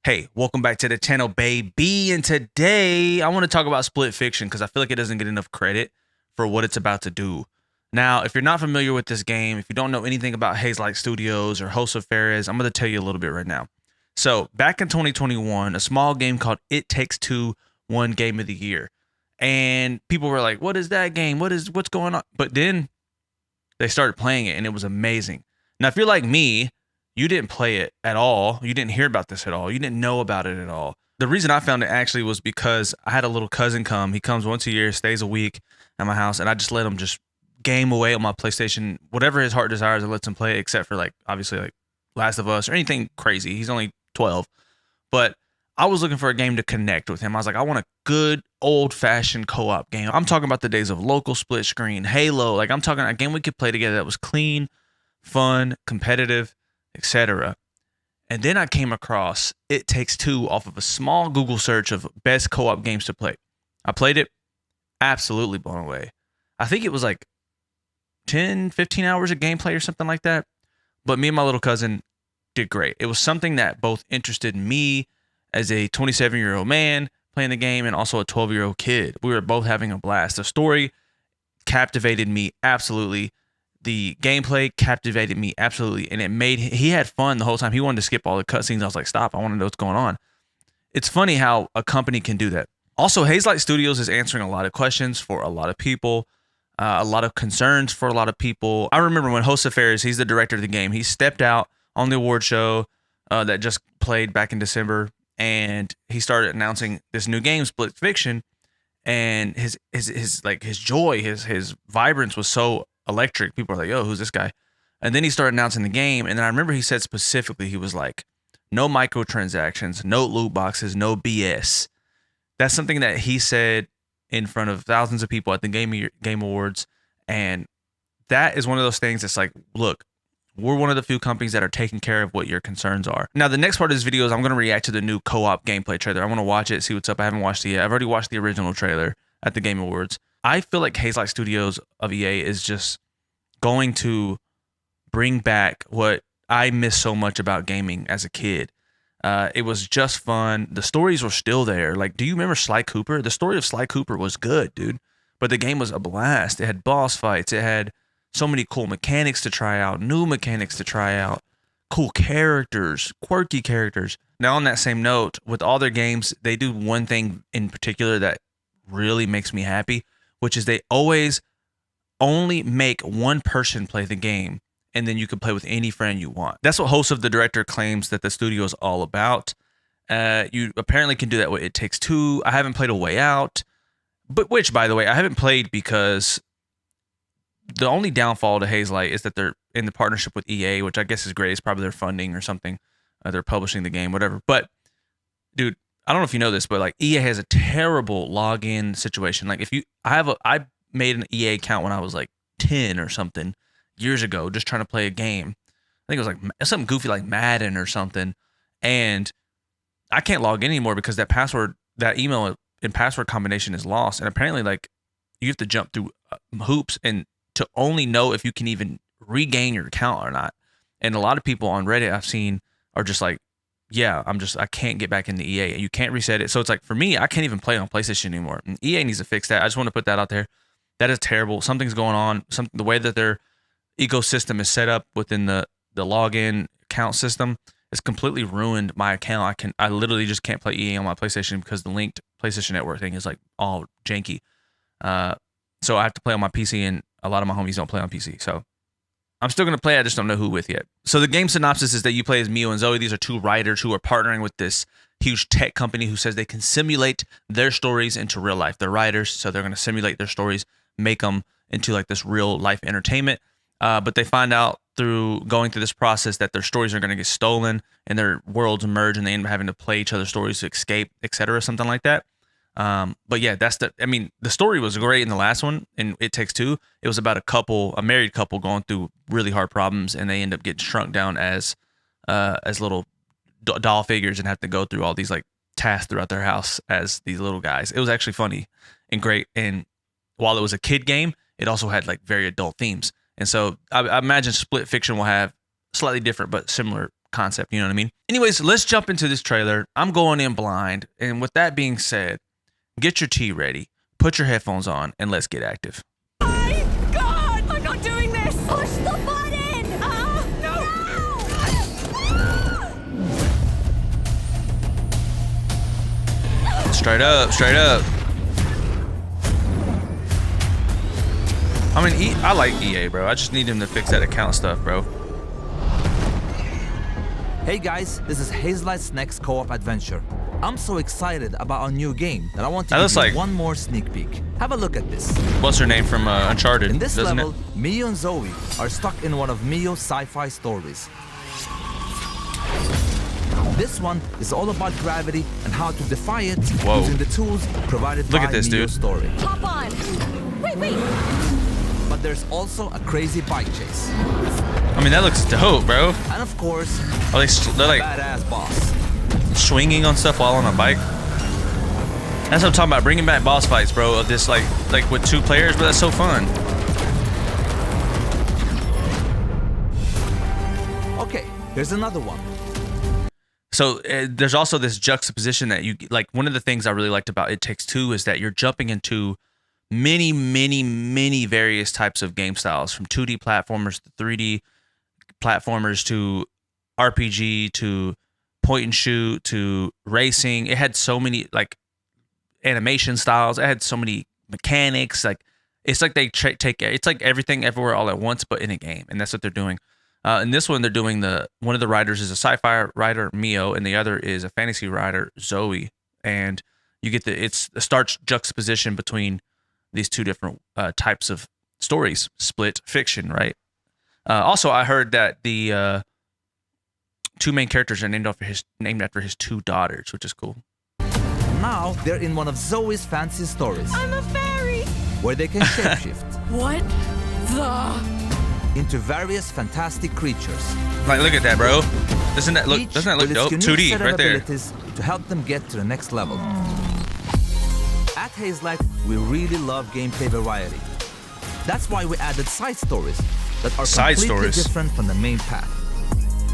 Hey, welcome back to the channel, baby. And today I want to talk about Split Fiction because I feel like it doesn't get enough credit for what it's about to do. Now, if you're not familiar with this game, if you don't know anything about Hazelight Studios or Host of Fares, I'm going to tell you a little bit right now. So, back in 2021, a small game called It Takes Two won Game of the Year. And people were like, "What is that game? What's going on?" But then they started playing it and it was amazing. Now, if you're like me, you didn't play it at all. You didn't hear about this at all. You didn't know about it at all. The reason I found it actually was because I had a little cousin come. He comes once a year, stays a week at my house, and I just let him just game away on my PlayStation, whatever his heart desires. I let him play, except for like obviously like Last of Us or anything crazy. He's only 12, but I was looking for a game to connect with him. I was like, I want a good old fashioned co-op game. I'm talking about the days of local split screen, Halo. Like I'm talking a game we could play together that was clean, fun, competitive, etc. And then I came across It Takes Two off of a small Google search of best co-op games to play. I played it, absolutely blown away. I think it was like 10, 15 hours of gameplay or something like that. But me and my little cousin did great. It was something that both interested me as a 27-year-old man playing the game and also a 12-year-old kid. We were both having a blast. The story captivated me absolutely. The gameplay captivated me absolutely, and he had fun the whole time. He wanted to skip all the cutscenes. I was like, stop, I want to know what's going on. It's funny how a company can do that. Also, Hazelight Studios is answering a lot of questions for a lot of people, a lot of concerns for a lot of people. I remember when Jose Ferris, he's the director of the game, he stepped out on the award show that just played back in December, and he started announcing this new game, Split Fiction, and his joy, his vibrance was so electric. People were like, "Yo, who's this guy?" And then he started announcing the game, and then I remember he said specifically, he was like, "No microtransactions, no loot boxes, no BS." That's something that he said in front of thousands of people at the Game Awards, and that is one of those things that's like, look, we're one of the few companies that are taking care of what your concerns are. Now, the next part of this video is I'm going to react to the new co-op gameplay trailer. I want to watch it, see what's up. I haven't watched it yet. I've already watched the original trailer at the Game Awards. I feel like Hazelight Studios of EA is just going to bring back what I miss so much about gaming as a kid. It was just fun. The stories were still there. Like, do you remember Sly Cooper? The story of Sly Cooper was good, dude. But the game was a blast. It had boss fights. It had so many cool mechanics to try out, new mechanics to try out, cool characters, quirky characters. Now, on that same note, with all their games, they do one thing in particular that really makes me happy, which is they always only make one person play the game, and then you can play with any friend you want. That's what Host of the Director claims that the studio is all about. You apparently can do that with It Takes Two. I haven't played A Way Out, but which, by the way, I haven't played because the only downfall to Hazelight is that they're in the partnership with EA, which I guess is great. It's probably their funding or something. They're publishing the game, whatever. But dude, I don't know if you know this, but like EA has a terrible login situation. Like if you, I made an EA account when I was like 10 or something years ago, just trying to play a game. I think it was like something goofy like Madden or something, and I can't log in anymore because that password, that email and password combination is lost. And apparently, like you have to jump through hoops and to only know if you can even regain your account or not. And a lot of people on Reddit I've seen are just like, yeah, I can't get back into EA. You can't reset it. So it's like, for me, I can't even play on PlayStation anymore. And EA needs to fix that. I just want to put that out there. That is terrible. Something's going on. The way that their ecosystem is set up within the login account system has completely ruined my account. I literally just can't play EA on my PlayStation because the linked PlayStation Network thing is like all janky. So I have to play on my PC, and a lot of my homies don't play on PC. So I'm still going to play. I just don't know who with yet. So the game synopsis is that you play as Mio and Zoe. These are two writers who are partnering with this huge tech company who says they can simulate their stories into real life. They're writers, so they're going to simulate their stories, make them into like this real life entertainment. But they find out through going through this process that their stories are going to get stolen and their worlds merge, and they end up having to play each other's stories to escape, etc., something like that. But yeah, the story was great in the last one, in It Takes Two. It was about a married couple going through really hard problems, and they end up getting shrunk down as little doll figures and have to go through all these like tasks throughout their house as these little guys. It was actually funny and great. And while it was a kid game, it also had like very adult themes. And so I imagine Split Fiction will have slightly different but similar concept. You know what I mean? Anyways, let's jump into this trailer. I'm going in blind. And with that being said, get your tea ready, put your headphones on, and let's get active. My God! I'm not doing this! Push the button! No! Straight up, straight up. I mean, I like EA, bro. I just need him to fix that account stuff, bro. Hey guys, this is Hazelight's next co-op adventure. I'm so excited about our new game that I want to give you one more sneak peek. Have a look at this. What's her name from Uncharted? In this doesn't level, it? Mio and Zoe are stuck in one of Mio's sci-fi stories. This one is all about gravity and how to defy it using the tools provided by Mio's dude. Story. Hop on! Wait! But there's also a crazy bike chase. I mean, that looks dope, bro. And of course, they're like badass boss. Swinging on stuff while on a bike. That's what I'm talking about. Bringing back boss fights, bro. Of this like with 2 players, but that's so fun. Okay, here's another one. So there's also this juxtaposition that you like. One of the things I really liked about It Takes Two is that you're jumping into many various types of game styles, from 2D platformers to 3D platformers to RPG to point and shoot to racing. It had so many like animation styles. It had so many mechanics. Like it's like they take it's like everything everywhere all at once, but in a game, and that's what they're doing. In this one, they're doing one of the writers is a sci-fi writer, Mio, and the other is a fantasy writer, Zoe. And you get it's a stark juxtaposition between these 2 different types of stories, split fiction, right? Also, I heard that the 2 main characters are named after his 2 daughters, which is cool. Now they're in one of Zoe's fancy stories. I'm a fairy! Where they can shapeshift. What the? Into various fantastic creatures. Like, look at that, bro. Doesn't that look dope? 2D right there. To help them get to the next level. At Hazelight, we really love gameplay variety. That's why we added side stories that are completely different from the main path.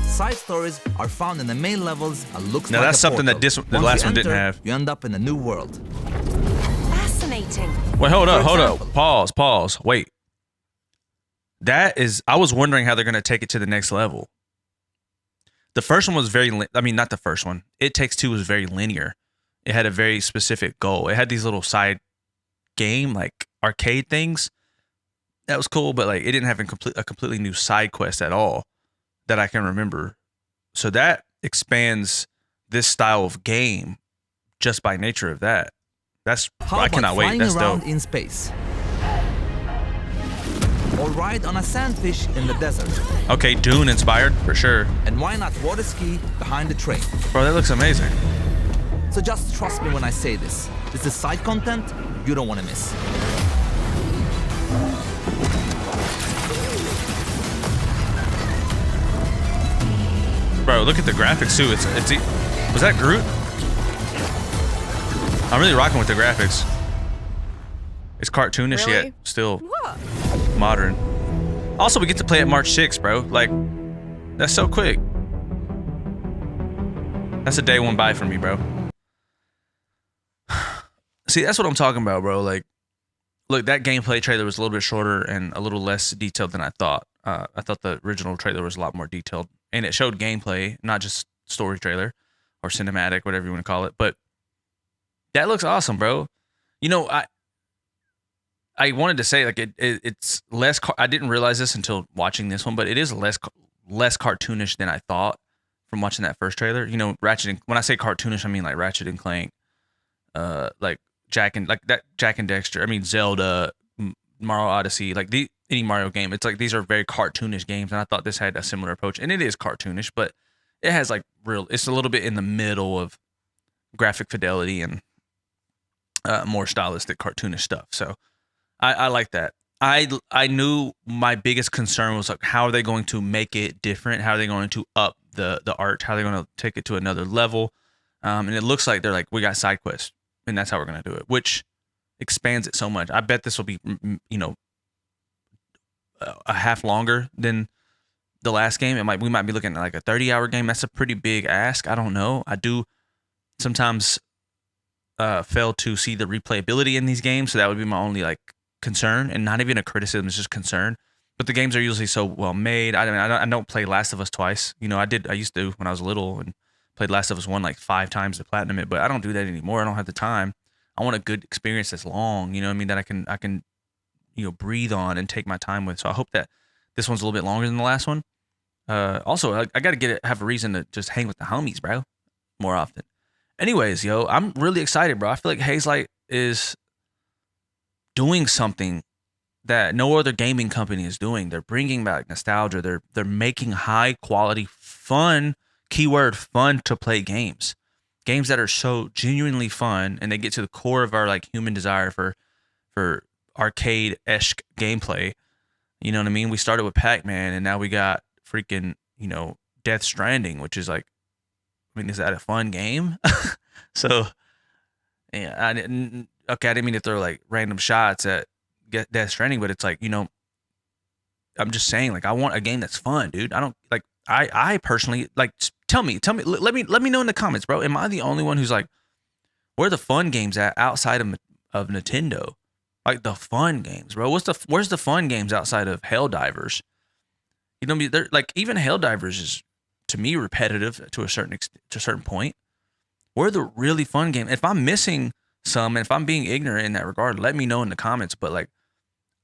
Side stories are found in the main levels and looks like that's a something portal. that the last one didn't have. You end up in a new world. Fascinating. Wait, hold up. Pause. Wait. I was wondering how they're going to take it to the next level. The first one was not the first one. It Takes Two was very linear. It had a very specific goal. It had these little side game, like arcade things. That was cool, but like it didn't have a completely new side quest at all that I can remember. So that expands this style of game just by nature of that. I cannot wait. That's dope. In space. Or ride on a sandfish in the desert. Okay, Dune inspired for sure. And why not water ski behind the train? Bro, that looks amazing. So just trust me when I say this. This is side content you don't want to miss. Bro, look at the graphics too. Was that Groot? I'm really rocking with the graphics. It's cartoonish yet still modern. Also, we get to play it March 6th, bro. Like, that's so quick. That's a day one buy for me, bro. See, that's what I'm talking about, bro. Like, look, that gameplay trailer was a little bit shorter and a little less detailed than I thought. I thought the original trailer was a lot more detailed, and it showed gameplay, not just story trailer or cinematic, whatever you want to call it. But that looks awesome, bro. You know, I wanted to say like it's less. I didn't realize this until watching this one, but it is less cartoonish than I thought from watching that first trailer. You know, when I say cartoonish, I mean like Ratchet and Clank, like Jack and Dexter. I mean Zelda, Mario Odyssey, like any Mario game. It's like these are very cartoonish games, and I thought this had a similar approach. And it is cartoonish, but it has like it's a little bit in the middle of graphic fidelity and more stylistic cartoonish stuff. So I like that. I knew my biggest concern was like, how are they going to make it different? How are they going to up the art? How are they going to take it to another level? And it looks like they're like, we got side quests, and that's how we're going to do it, which expands it so much. I bet this will be, you know, a half longer than the last game, we might be looking at like a 30-hour game. That's a pretty big ask. I don't know. I do sometimes fail to see the replayability in these games, so that would be my only like concern, and not even a criticism, it's just concern. But the games are usually so well made. I don't play Last of Us twice. You know, I used to when I was little and played Last of Us 1 like 5 times to platinum it, but I don't do that anymore. I don't have the time. I want a good experience that's long, you know what I mean, that I can breathe on and take my time with. So I hope that this one's a little bit longer than the last one. Also, I got to have a reason to just hang with the homies, bro, more often. Anyways, yo, I'm really excited, bro. I feel like Hazelight is doing something that no other gaming company is doing. They're bringing back nostalgia. They're making high quality, fun, keyword fun to play games that are so genuinely fun, and they get to the core of our like human desire for arcade-esque gameplay. You know what I mean? We started with Pac-Man, and now we got freaking, Death Stranding, which is like, I mean, is that a fun game? So, yeah, I didn't mean to throw like random shots at Death Stranding, but it's like, I'm just saying, like, I want a game that's fun, dude. I don't like, I personally like, tell me, let me know in the comments, bro. Am I the only one who's like, where are the fun games at outside of Nintendo? Like the fun games, bro. Where's the fun games outside of Helldivers? You know what I mean? They're like, even Helldivers is to me repetitive to a certain point. Where are the really fun games? If I'm missing some, and if I'm being ignorant in that regard, let me know in the comments. But like,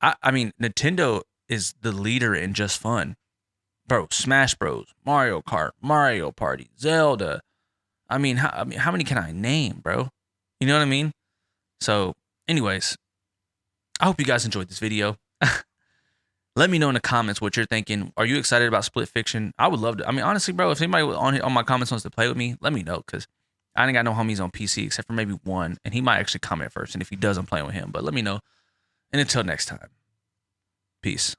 I mean, Nintendo is the leader in just fun, bro. Smash Bros, Mario Kart, Mario Party, Zelda. I mean, how many can I name, bro? You know what I mean? So, anyways, I hope you guys enjoyed this video. Let me know in the comments what you're thinking. Are you excited about Split Fiction? I would love to. I mean, honestly, bro, if anybody on my comments wants to play with me, let me know, because I ain't got no homies on PC except for maybe one, and he might actually comment first. And if he does, I'm playing with him. But let me know. And until next time, peace.